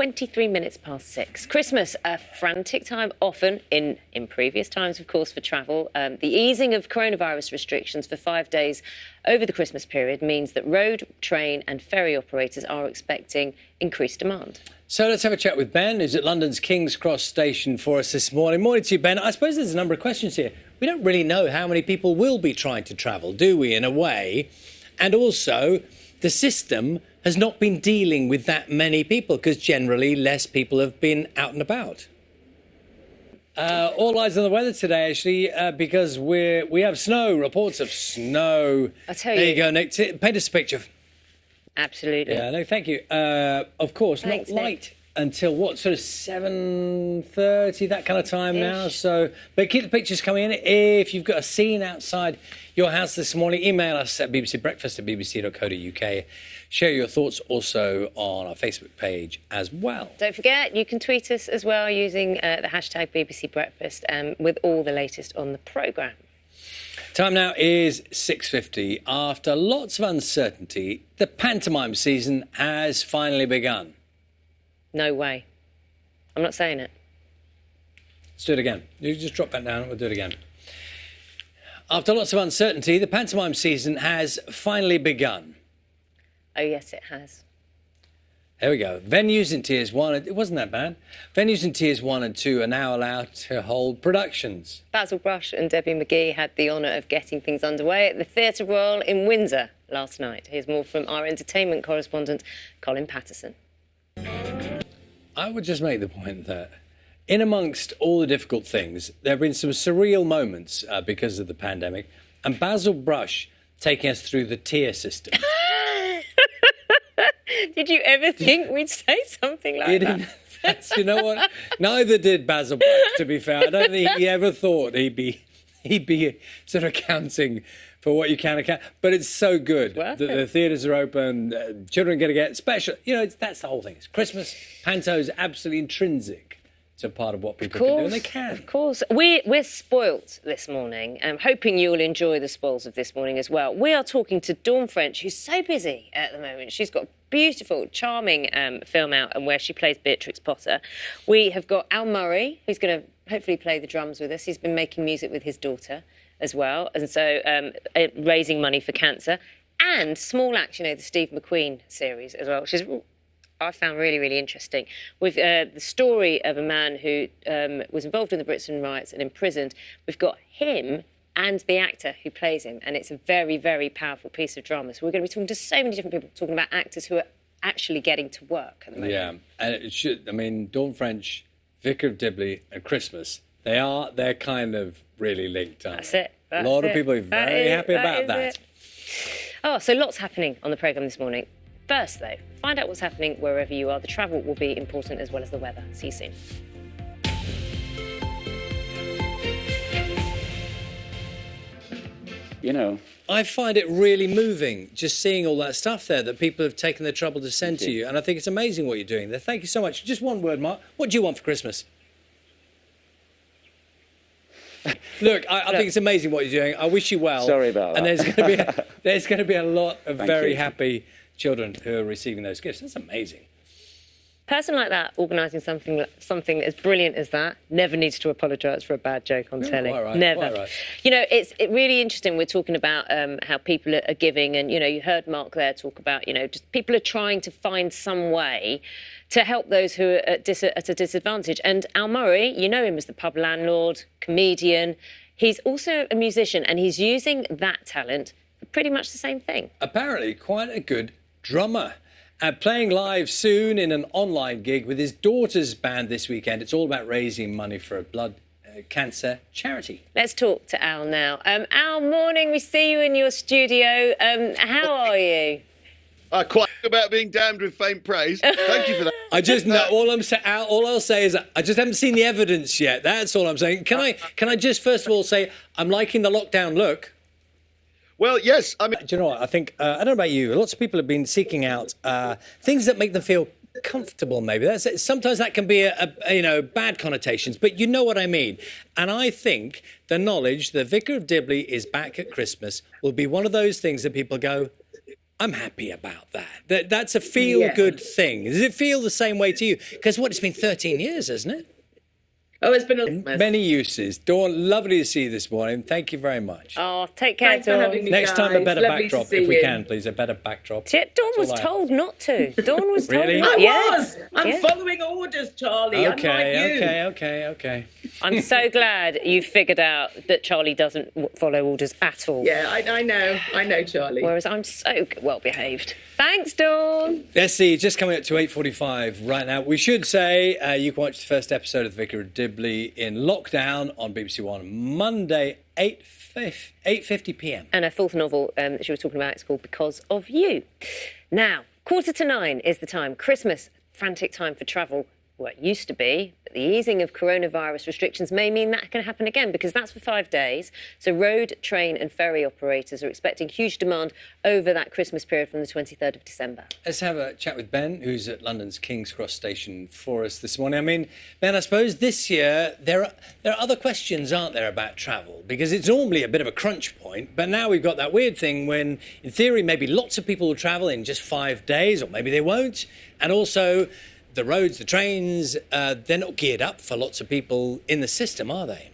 23 minutes past 6. Christmas, a frantic time, often in previous times, of course, for travel. The easing of coronavirus restrictions for 5 days over the Christmas period means that road, train and ferry operators are expecting increased demand. So let's have a chat with Ben, who's at London's King's Cross station for us this morning. Morning to you, Ben. I suppose there's a number of questions here. We don't really know how many people will be trying to travel, do we, in a way? And also, the system has not been dealing with that many people because generally less people have been out and about. All eyes on the weather today, actually, because we have snow, reports of snow. I'll tell you. There you go, Nick. Paint us a picture. Absolutely. Yeah, no, thank you. Of course, Thanks, not light until what, sort of 7:30, that kind of time now. So, but keep the pictures coming in. If you've got a scene outside your house this morning, email us at bbcbreakfast@bbc.co.uk. Share your thoughts also on our Facebook page as well. Don't forget, you can tweet us as well using the hashtag BBC Breakfast with all the latest on the programme. Time now is 6:50. After lots of uncertainty, the pantomime season has finally begun. No way. I'm not saying it. Let's do it again. You just drop that down and we'll do it again. After lots of uncertainty, the pantomime season has finally begun. Oh, yes, it has. There we go. Venues in Tiers 1, it wasn't that bad. Venues in Tiers 1 and 2 are now allowed to hold productions. Basil Brush and Debbie McGee had the honour of getting things underway at the Theatre Royal in Windsor last night. Here's more from our entertainment correspondent, Colin Patterson. I would just make the point that in amongst all the difficult things, there have been some surreal moments because of the pandemic, and Basil Brush taking us through the tier system. Did you ever think we'd say something like that? You know what? Neither did Basil Brush, to be fair. I don't think he ever thought he'd be sort of accounting for what you can account. But it's so good. The theatres are open, children get special. You know, that's the whole thing. It's Christmas. Panto is absolutely intrinsic to part of what people can do, and they can. Of course. We're spoilt this morning. I'm hoping you'll enjoy the spoils of this morning as well. We are talking to Dawn French, who's so busy at the moment. She's got a beautiful, charming film out and where she plays Beatrix Potter. We have got Al Murray, who's going to hopefully play the drums with us. He's been making music with his daughter as well, and so raising money for cancer. And Small Axe, you know, the Steve McQueen series as well, which is I found really, really interesting, with the story of a man who was involved in the Brixton riots and imprisoned. We've got him and the actor who plays him, and it's a very, very powerful piece of drama. So we're going to be talking to so many different people, talking about actors who are actually getting to work at the moment. Yeah, and it should, I mean, Dawn French, Vicar of Dibley and Christmas, they're kind of really linked, aren't That's it. A lot of people are very happy about that. Oh, so lots happening on the programme this morning. First, though, find out what's happening wherever you are. The travel will be important as well as the weather. See you soon. You know, I find it really moving just seeing all that stuff there that people have taken the trouble to send to you. And I think it's amazing what you're doing there. Thank you so much. Just one word, Mark. What do you want for Christmas? Look, I think it's amazing what you're doing. I wish you well. Sorry about that. And there's going to be a lot of very happy children who are receiving those gifts. That's amazing. A person like that organising something as brilliant as that never needs to apologise for a bad joke on telly. Quite right, never. quite right. You know, it's really interesting. We're talking about how people are giving, and you know, you heard Mark there talk about, you know, just people are trying to find some way to help those who are at a disadvantage. And Al Murray, you know him as the pub landlord, comedian. He's also a musician, and he's using that talent for pretty much the same thing. Apparently, quite a good drummer. Playing live soon in an online gig with his daughter's band this weekend. It's all about raising money for a blood cancer charity. Let's talk to Al now. Al, morning. We see you in your studio. How are you? Quite about being damned with faint praise. Thank you for that. I just know all I'll say is I just haven't seen the evidence yet. That's all I'm saying. Can I just first of all say I'm liking the lockdown look? Well, yes. I mean, do you know what? I think I don't know about you. Lots of people have been seeking out things that make them feel comfortable. Maybe sometimes that can be a bad connotations, but you know what I mean. And I think the knowledge the Vicar of Dibley is back at Christmas will be one of those things that people go, I'm happy about that. That's a feel-good thing. Does it feel the same way to you? Because it's been 13 years, hasn't it? Oh, it's been many uses. Dawn, lovely to see you this morning. Thank you very much. Oh, take care, Thanks for Dawn. having me, Next time, a guys. better Lovely backdrop, to see if we you. can, please. A better backdrop. Dawn was told not to. Dawn was told Really? not I yeah. was. I'm following orders, Charlie. Okay. I'm so glad you figured out that Charlie doesn't follow orders at all. Yeah, I know, Charlie. Whereas I'm so well behaved. Thanks, Dawn. Let's see, just coming up to 8:45 right now. We should say you can watch the first episode of The Vicar of Dibley in lockdown on BBC One Monday, 8:50 p.m. And her fourth novel that she was talking about is called Because of You. Now, 8:45 is the time. Christmas, frantic time for travel. Well, it used to be, but the easing of coronavirus restrictions may mean that can happen again because that's for 5 days. So road, train and ferry operators are expecting huge demand over that Christmas period from the 23rd of December. Let's have a chat with Ben, who's at London's King's Cross station for us this morning. I mean, Ben, I suppose this year there are other questions, aren't there, about travel? Because it's normally a bit of a crunch point, but now we've got that weird thing when, in theory, maybe lots of people will travel in just 5 days, or maybe they won't. And also, the roads, the trains, they're not geared up for lots of people in the system, are they?